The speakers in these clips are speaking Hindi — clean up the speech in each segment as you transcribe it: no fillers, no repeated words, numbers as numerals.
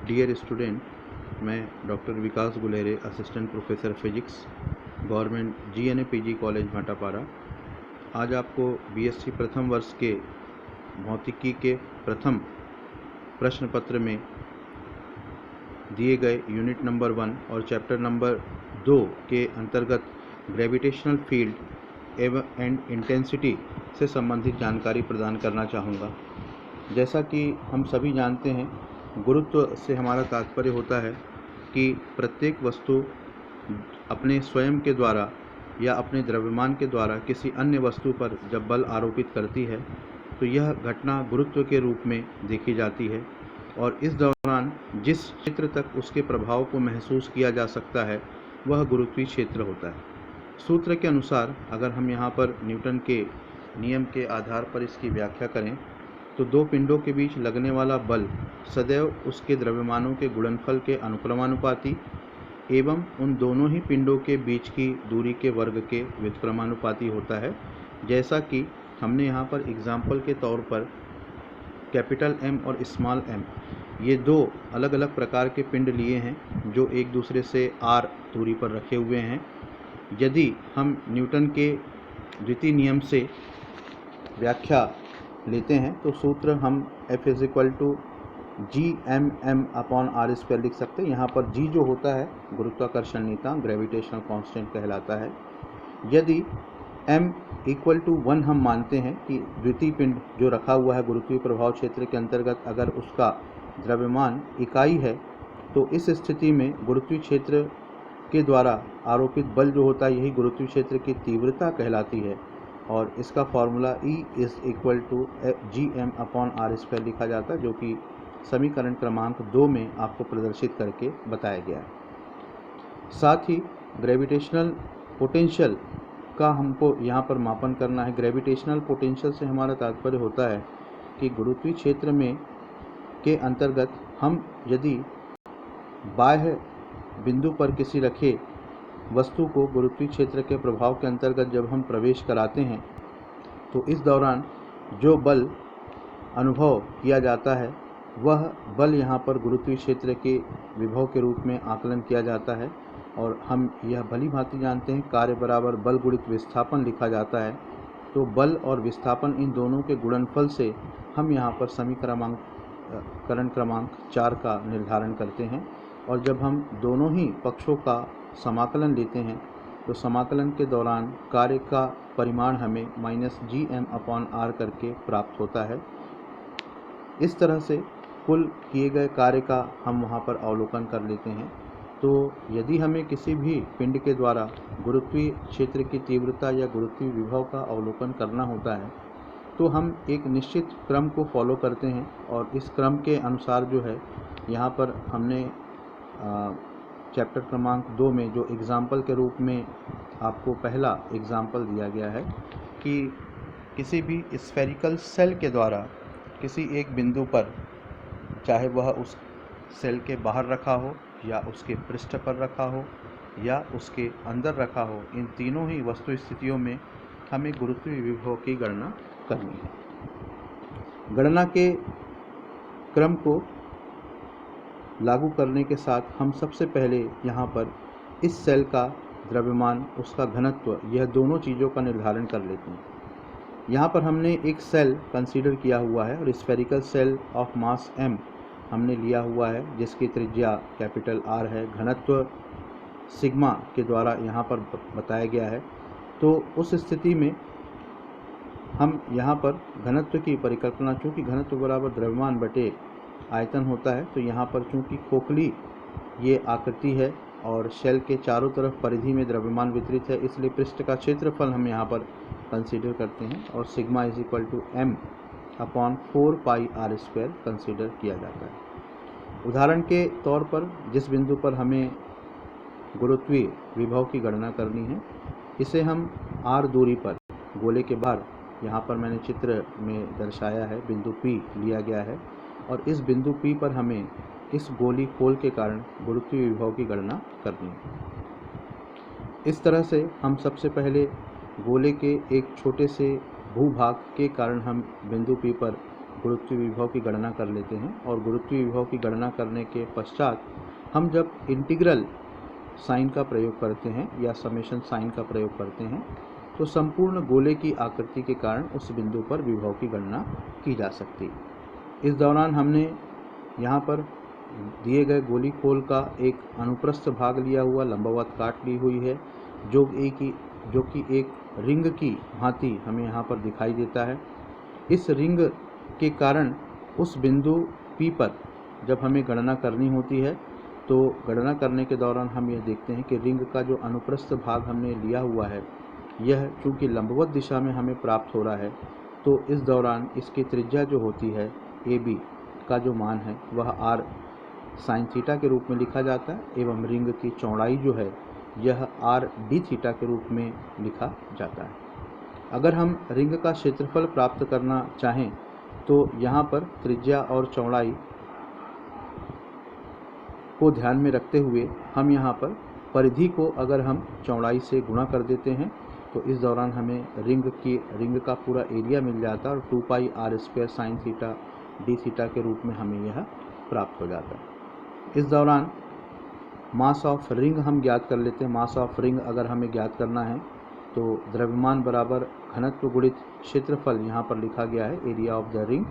डियर स्टूडेंट, मैं doctor Vikas Gulere, assistant professor physics, government GNA PG college Bhatapara, आज आपको BSc प्रथम वर्ष के भौतिकी के प्रथम प्रश्न पत्र में दिए गए यूनिट नंबर 1 और चैप्टर नंबर 2 के अंतर्गत ग्रेविटेशनल फील्ड एंड इंटेंसिटी से संबंधित जानकारी प्रदान करना चाहूँगा। जैसा कि हम सभी जानते हैं, गुरुत्व से हमारा तात्पर्य होता है कि प्रत्येक वस्तु अपने स्वयं के द्वारा या अपने द्रव्यमान के द्वारा किसी अन्य वस्तु पर जब बल आरोपित करती है तो यह घटना गुरुत्व के रूप में देखी जाती है, और इस दौरान जिस क्षेत्र तक उसके प्रभाव को महसूस किया जा सकता है वह गुरुत्वीय क्षेत्र होता है। सूत्र के अनुसार अगर हम यहाँ पर न्यूटन के नियम के आधार पर इसकी व्याख्या करें तो दो पिंडों के बीच लगने वाला बल सदैव उसके द्रव्यमानों के गुणनफल के अनुक्रमानुपाती एवं उन दोनों ही पिंडों के बीच की दूरी के वर्ग के व्युत्क्रमानुपाती होता है। जैसा कि हमने यहाँ पर एग्जाम्पल के तौर पर कैपिटल M और स्मॉल m ये दो अलग अलग प्रकार के पिंड लिए हैं जो एक दूसरे से r दूरी पर रखे हुए हैं। यदि हम न्यूटन के द्वितीय नियम से व्याख्या लेते हैं तो सूत्र हम F = Gmm/r² लिख सकते हैं। यहाँ पर G जो होता है गुरुत्वाकर्षण नियतांक, ग्रेविटेशनल कांस्टेंट कहलाता है। यदि m = 1 हम मानते हैं कि द्वितीय पिंड जो रखा हुआ है गुरुत्वीय प्रभाव क्षेत्र के अंतर्गत अगर उसका द्रव्यमान इकाई है तो इस स्थिति में गुरुत्वीय क्षेत्र के द्वारा आरोपित बल जो होता है यही गुरुत्वीय क्षेत्र की तीव्रता कहलाती है, और इसका फॉर्मूला E = Gm/r² लिखा जाता है, जो कि समीकरण क्रमांक 2 में आपको प्रदर्शित करके बताया गया है। साथ ही ग्रेविटेशनल पोटेंशियल का हमको यहाँ पर मापन करना है। ग्रेविटेशनल पोटेंशियल से हमारा तात्पर्य होता है कि गुरुत्वीय क्षेत्र में के अंतर्गत हम यदि बाह्य बिंदु पर किसी रखे वस्तु को गुरुत्वीय क्षेत्र के प्रभाव के अंतर्गत जब हम प्रवेश कराते हैं तो इस दौरान जो बल अनुभव किया जाता है वह बल यहाँ पर गुरुत्वीय क्षेत्र के विभव के रूप में आकलन किया जाता है, और हम यह भली भांति जानते हैं कार्य बराबर बल गुणित विस्थापन लिखा जाता है। तो बल और विस्थापन इन दोनों के गुणनफल से हम यहाँ पर समीकरण क्रमांक 4 का निर्धारण करते हैं, और जब हम दोनों ही पक्षों का समाकलन लेते हैं तो समाकलन के दौरान कार्य का परिमाण हमें -Gm/r करके प्राप्त होता है। इस तरह से कुल किए गए कार्य का हम वहाँ पर अवलोकन कर लेते हैं। तो यदि हमें किसी भी पिंड के द्वारा गुरुत्वीय क्षेत्र की तीव्रता या गुरुत्वीय विभव का अवलोकन करना होता है तो हम एक निश्चित क्रम को फॉलो करते हैं, और इस क्रम के अनुसार जो है यहाँ पर हमने चैप्टर क्रमांक 2 में जो एग्ज़ाम्पल के रूप में आपको पहला एग्ज़ाम्पल दिया गया है कि किसी भी स्फेरिकल सेल के द्वारा किसी एक बिंदु पर, चाहे वह उस सेल के बाहर रखा हो या उसके पृष्ठ पर रखा हो या उसके अंदर रखा हो, इन तीनों ही वस्तु स्थितियों में हमें गुरुत्वीय विभव की गणना करनी है। गणना के क्रम को लागू करने के साथ हम सबसे पहले यहाँ पर इस सेल का द्रव्यमान, उसका घनत्व, यह दोनों चीज़ों का निर्धारण कर लेते हैं। यहाँ पर हमने एक सेल कंसीडर किया हुआ है और spherical shell of mass m हमने लिया हुआ है जिसकी त्रिज्या कैपिटल R है, घनत्व सिग्मा के द्वारा यहाँ पर बताया गया है। तो उस स्थिति में हम यहाँ पर घनत्व की परिकल्पना, चूँकि घनत्व बराबर द्रव्यमान बटे आयतन होता है, तो यहाँ पर चूँकि खोखली ये आकृति है और शेल के चारों तरफ परिधि में द्रव्यमान वितरित है, इसलिए पृष्ठ का क्षेत्रफल हम यहाँ पर कंसीडर करते हैं और सिग्मा = m/4πr² कंसीडर किया जाता है। उदाहरण के तौर पर जिस बिंदु पर हमें गुरुत्वीय विभव की गणना करनी है, इसे हम r दूरी पर गोले के बाहर, यहाँ पर मैंने चित्र में दर्शाया है, बिंदु P लिया गया है, और इस बिंदु P पर हमें इस गोली खोल के कारण गुरुत्वीय विभव की गणना करनी है। इस तरह से हम सबसे पहले गोले के एक छोटे से भूभाग के कारण हम बिंदु P पर गुरुत्वीय विभव की गणना कर लेते हैं और गुरुत्वीय विभव की गणना करने के पश्चात हम जब इंटीग्रल साइन का प्रयोग करते हैं या समेशन साइन का प्रयोग करते हैं तो संपूर्ण गोले की आकृति के कारण उस बिंदु पर विभव की गणना की जा सकती है। इस दौरान हमने यहाँ पर दिए गए गोली खोल का एक अनुप्रस्थ भाग लिया हुआ लंबवत काट ली हुई है जो कि एक रिंग की भांति हमें यहाँ पर दिखाई देता है। इस रिंग के कारण उस बिंदु P पर जब हमें गणना करनी होती है तो गणना करने के दौरान हम यह देखते हैं कि रिंग का जो अनुप्रस्थ भाग हमने लिया हुआ है यह चूँकि लंबवत दिशा में हमें प्राप्त हो रहा है तो इस दौरान इसकी त्रिज्या जो होती है AB का जो मान है वह r साइन थीटा के रूप में लिखा जाता है एवं रिंग की चौड़ाई जो है यह r d थीटा के रूप में लिखा जाता है। अगर हम रिंग का क्षेत्रफल प्राप्त करना चाहें तो यहाँ पर त्रिज्या और चौड़ाई को ध्यान में रखते हुए हम यहाँ पर परिधि को अगर हम चौड़ाई से गुणा कर देते हैं तो इस दौरान हमें रिंग का पूरा एरिया मिल जाता है और 2 पाई r square sine theta d theta के रूप में हमें यह प्राप्त हो जाता है। इस दौरान मास ऑफ रिंग हम ज्ञात कर लेते हैं। मास ऑफ रिंग अगर हमें ज्ञात करना है तो द्रव्यमान बराबर घनत्व गुणित क्षेत्रफल यहाँ पर लिखा गया है एरिया ऑफ द रिंग।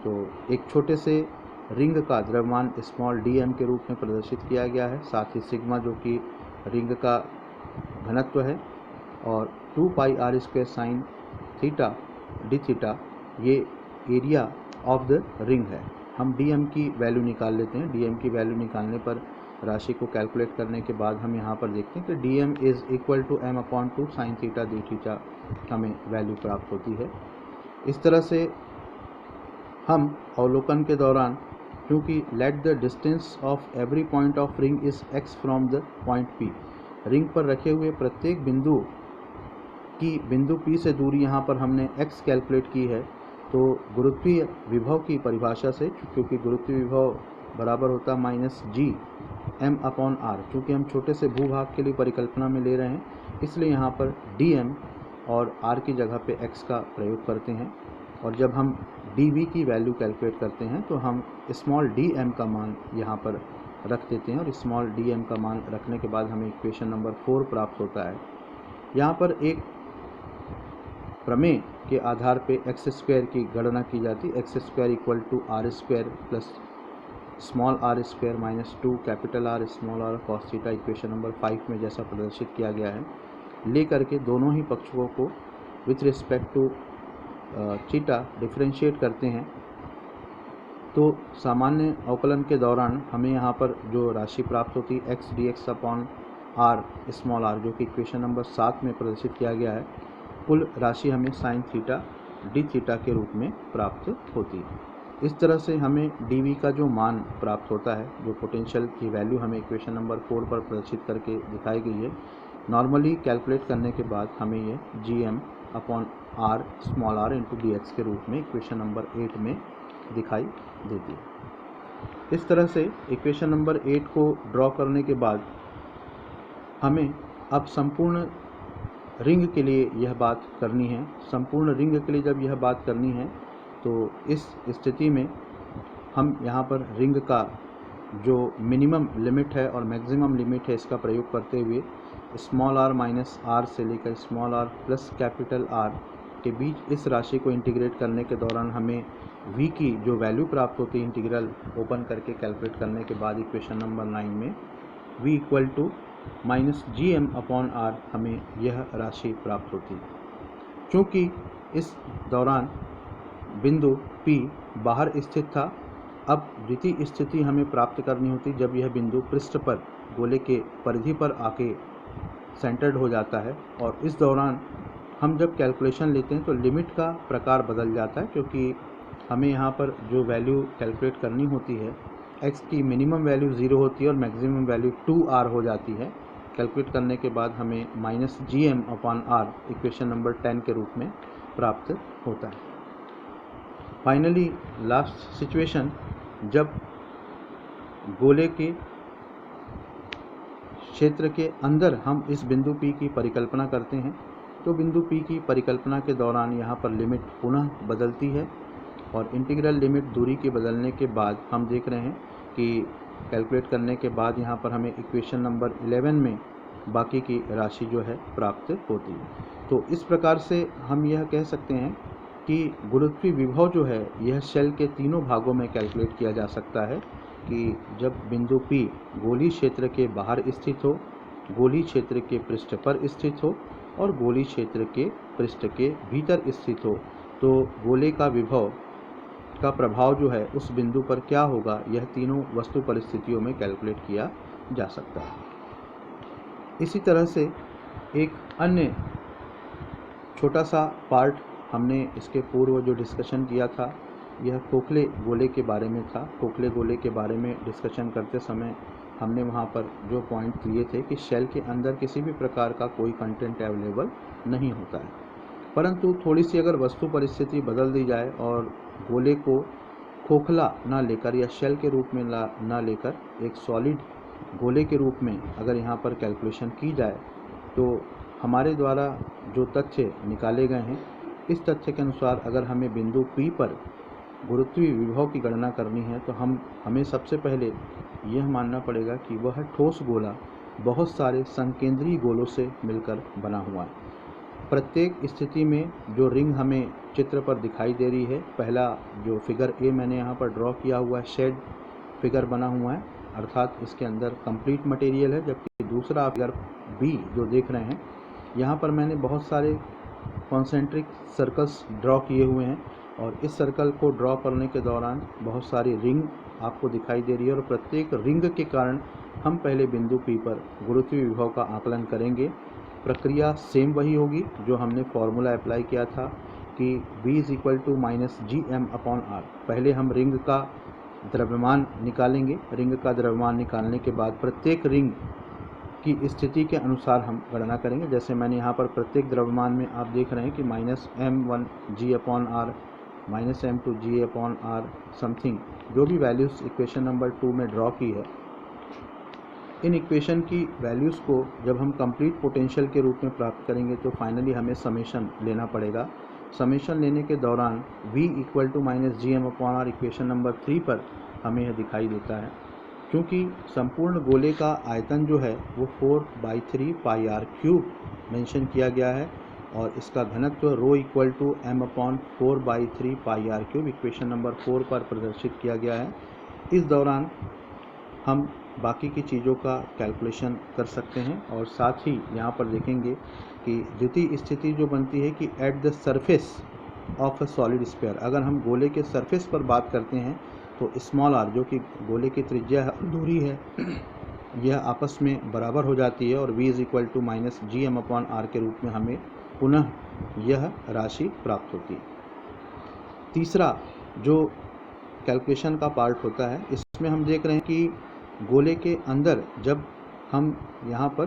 तो एक छोटे से रिंग का द्रव्यमान स्मॉल dm के रूप में प्रदर्शित किया गया है, साथ ही सिग्मा जो कि रिंग का घनत्व है और 2 पाई r square sine theta d theta ये एरिया ऑफ द रिंग है। हम dm की वैल्यू निकाल लेते हैं। dm की वैल्यू निकालने पर राशि को कैलकुलेट करने के बाद हम यहाँ पर देखते हैं कि dm is equal to m/2 sine theta d theta हमें वैल्यू प्राप्त होती है। इस तरह से हम अवलोकन के दौरान क्योंकि let the distance of every point of ring is x from the point P, ring पर रखे हुए प्रत्येक बिंदु P से दूरी यहाँ पर हमने x कैलकुलेट की है। तो गुरुत्वीय विभव की परिभाषा से, क्योंकि गुरुत्वीय विभव बराबर होता है -gm/r, चूँकि हम छोटे से भूभाग के लिए परिकल्पना में ले रहे हैं इसलिए यहाँ पर dm और r की जगह पे x का प्रयोग करते हैं और जब हम dv की वैल्यू कैलकुलेट करते हैं तो हम स्मॉल dm का मान यहाँ पर रख देते हैं और स्मॉल dm का मान रखने के बाद हमें इक्वेशन नंबर 4 प्राप्त होता है। यहाँ पर एक प्रमेय के आधार पे x स्क्वायर की गणना की जाती है। x square equal to r square plus small r square minus 2 capital R small r cos theta equation number 5 में जैसा प्रदर्शित किया गया है ले करके दोनों ही पक्षों को with respect to theta differentiate करते हैं। तो सामान्य अवकलन के दौरान हमें यहाँ पर जो राशि प्राप्त होती है x dx upon r small r जो कि इक्वेशन नंबर 7 में प्रदर्शित किया गया है, कुल राशि हमें साइन थीटा d थीटा के रूप में प्राप्त होती है। इस तरह से हमें dv का जो मान प्राप्त होता है, जो पोटेंशियल की वैल्यू हमें इक्वेशन नंबर 4 पर प्रदर्शित करके दिखाई गई है, नॉर्मली कैलकुलेट करने के बाद हमें ये gm/r small r into dx के रूप में इक्वेशन नंबर 8 में दिखाई देती है। इस तरह से इक्वेशन नंबर 8 को ड्रॉ करने के बाद हमें अब संपूर्ण रिंग के लिए यह बात करनी है। संपूर्ण रिंग के लिए जब यह बात करनी है तो इस स्थिति में हम यहाँ पर रिंग का जो मिनिमम लिमिट है और मैक्सिमम लिमिट है इसका प्रयोग करते हुए स्मॉल r माइनस r से लेकर small r plus capital R के बीच इस राशि को इंटीग्रेट करने के दौरान हमें v की जो वैल्यू प्राप्त होती है इंटीग्रल ओपन करके कैलकुलेट करने के बाद इक्वेशन नंबर 9 में v इक्वल टू -gm/r हमें यह राशि प्राप्त होती है। क्योंकि इस दौरान बिंदु P बाहर स्थित था, अब द्वितीय स्थिति हमें प्राप्त करनी होती जब यह बिंदु पृष्ठ पर गोले के परिधि पर आके सेंटर्ड हो जाता है और इस दौरान हम जब कैलकुलेशन लेते हैं तो लिमिट का प्रकार बदल जाता है, क्योंकि हमें यहाँ पर जो वैल्यू कैलकुलेट करनी होती है x की मिनिमम वैल्यू 0 होती है और मैक्सिमम वैल्यू 2r हो जाती है। कैलकुलेट करने के बाद हमें -gm/r इक्वेशन नंबर 10 के रूप में प्राप्त होता है। फाइनली लास्ट सिचुएशन, जब गोले के क्षेत्र के अंदर हम इस बिंदु P की परिकल्पना करते हैं तो बिंदु P की परिकल्पना के दौरान यहाँ पर लिमिट पुनः बदलती है और इंटीग्रल लिमिट दूरी के बदलने के बाद हम देख रहे हैं कि कैलकुलेट करने के बाद यहाँ पर हमें इक्वेशन नंबर 11 में बाकी की राशि जो है प्राप्त होती है। तो इस प्रकार से हम यह कह सकते हैं कि गुरुत्वीय विभव जो है यह शेल के तीनों भागों में कैलकुलेट किया जा सकता है कि जब बिंदु P गोलीय क्षेत्र के बाहर स्थित हो, गोलीय क्षेत्र के पृष्ठ पर स्थित हो और गोलीय क्षेत्र के पृष्ठ के भीतर स्थित हो, तो गोले का विभव का प्रभाव जो है उस बिंदु पर क्या होगा, यह तीनों वस्तु परिस्थितियों में कैलकुलेट किया जा सकता है। इसी तरह से एक अन्य छोटा सा पार्ट हमने इसके पूर्व जो डिस्कशन किया था, यह खोखले गोले के बारे में था। खोखले गोले के बारे में डिस्कशन करते समय हमने वहाँ पर जो पॉइंट लिए थे कि शेल के अंदर किसी भी प्रकार का कोई कंटेंट अवेलेबल नहीं होता है, परंतु थोड़ी सी अगर वस्तु परिस्थिति बदल दी जाए और गोले को खोखला ना लेकर या शेल के रूप में ना लेकर एक सॉलिड गोले के रूप में अगर यहाँ पर कैलकुलेशन की जाए, तो हमारे द्वारा जो तथ्य निकाले गए हैं, इस तथ्य के अनुसार अगर हमें बिंदु P पर गुरुत्वीय विभव की गणना करनी है तो हमें सबसे पहले यह मानना पड़ेगा कि वह ठोस गोला बहुत सारे संकेंद्रीय गोलों से मिलकर बना हुआ है। प्रत्येक स्थिति में जो रिंग हमें चित्र पर दिखाई दे रही है, पहला जो फिगर ए मैंने यहाँ पर ड्रॉ किया हुआ है, शेड फिगर बना हुआ है, अर्थात इसके अंदर कंप्लीट मटेरियल है। जबकि दूसरा फिगर बी जो देख रहे हैं, यहाँ पर मैंने बहुत सारे कॉन्सेंट्रिक सर्कल्स ड्रॉ किए हुए हैं और इस सर्कल को ड्रॉ करने के दौरान बहुत सारी रिंग आपको दिखाई दे रही है और प्रत्येक रिंग के कारण हम पहले बिंदु P पर गुरुत्वीय विभव का आकलन करेंगे। प्रक्रिया सेम वही होगी जो हमने फॉर्मूला अप्लाई किया था कि V = -gm/r। पहले हम रिंग का द्रव्यमान निकालेंगे। रिंग का द्रव्यमान निकालने के बाद प्रत्येक रिंग की स्थिति के अनुसार हम गणना करेंगे। जैसे मैंने यहाँ पर प्रत्येक द्रव्यमान में आप देख रहे हैं कि -m1g/r, -m2g/r समथिंग जो भी वैल्यूज़ इक्वेशन नंबर 2 में ड्रॉ की है, इन इक्वेशन की वैल्यूज़ को जब हम कंप्लीट पोटेंशियल के रूप में प्राप्त करेंगे तो फाइनली हमें समेशन लेना पड़ेगा। समेशन लेने के दौरान V = -gm/r इक्वेशन नंबर 3 पर हमें यह दिखाई देता है, क्योंकि संपूर्ण गोले का आयतन जो है वो 4/3 πr³ मेंशन किया गया है और इसका घनत्व ρ = m/4/3 πr³ इक्वेशन नंबर 4 पर प्रदर्शित किया गया है। इस दौरान हम बाकी की चीज़ों का कैलकुलेशन कर सकते हैं और साथ ही यहाँ पर देखेंगे कि द्वितीय स्थिति जो बनती है कि at the surface of a solid sphere, अगर हम गोले के सरफेस पर बात करते हैं तो स्मॉल r जो कि गोले की त्रिज्या है और दूरी है, यह आपस में बराबर हो जाती है और V = -gm/r के रूप में हमें पुनः यह राशि प्राप्त होती है। तीसरा जो कैलकुलेशन का पार्ट होता है, इसमें हम देख रहे हैं कि गोले के अंदर जब हम यहाँ पर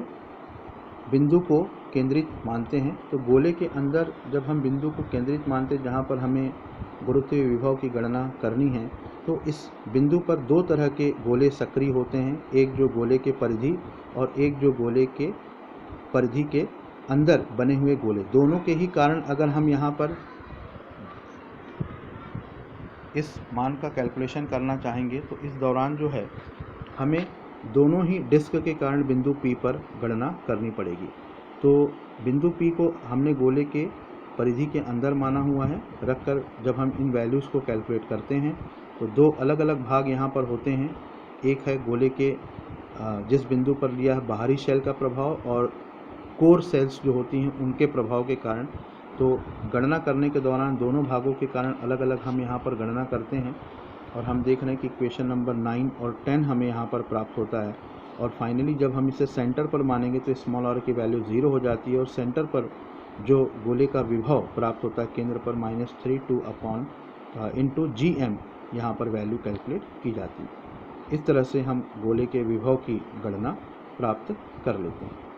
बिंदु को केंद्रित मानते हैं, तो गोले के अंदर जब हम बिंदु को केंद्रित मानते हैं जहाँ पर हमें गुरुत्वीय विभव की गणना करनी है, तो इस बिंदु पर दो तरह के गोले सक्रिय होते हैं, एक जो गोले के परिधि और एक जो गोले के परिधि के अंदर बने हुए गोले। दोनों के ही कारण अगर हम यहाँ पर इस मान का कैलकुलेशन करना चाहेंगे तो इस दौरान जो है हमें दोनों ही डिस्क के कारण बिंदु P पर गणना करनी पड़ेगी। तो बिंदु P को हमने गोले के परिधि के अंदर माना हुआ है, रखकर जब हम इन वैल्यूज़ को कैलकुलेट करते हैं तो दो अलग अलग भाग यहाँ पर होते हैं। एक है गोले के जिस बिंदु पर लिया है बाहरी शेल का प्रभाव और कोर सेल्स जो होती हैं उनके प्रभाव के कारण। तो गणना करने के दौरान दोनों भागों के कारण अलग अलग हम यहाँ पर गणना करते हैं और हम देख रहे हैं कि इक्वेशन नंबर 9 और 10 हमें यहाँ पर प्राप्त होता है। और फाइनली जब हम इसे सेंटर पर मानेंगे तो स्मॉल r की वैल्यू 0 हो जाती है और सेंटर पर जो गोले का विभव प्राप्त होता है केंद्र पर -32 gm यहाँ पर वैल्यू कैलकुलेट की जाती है। इस तरह से हम गोले के विभव की गणना प्राप्त कर लेते हैं।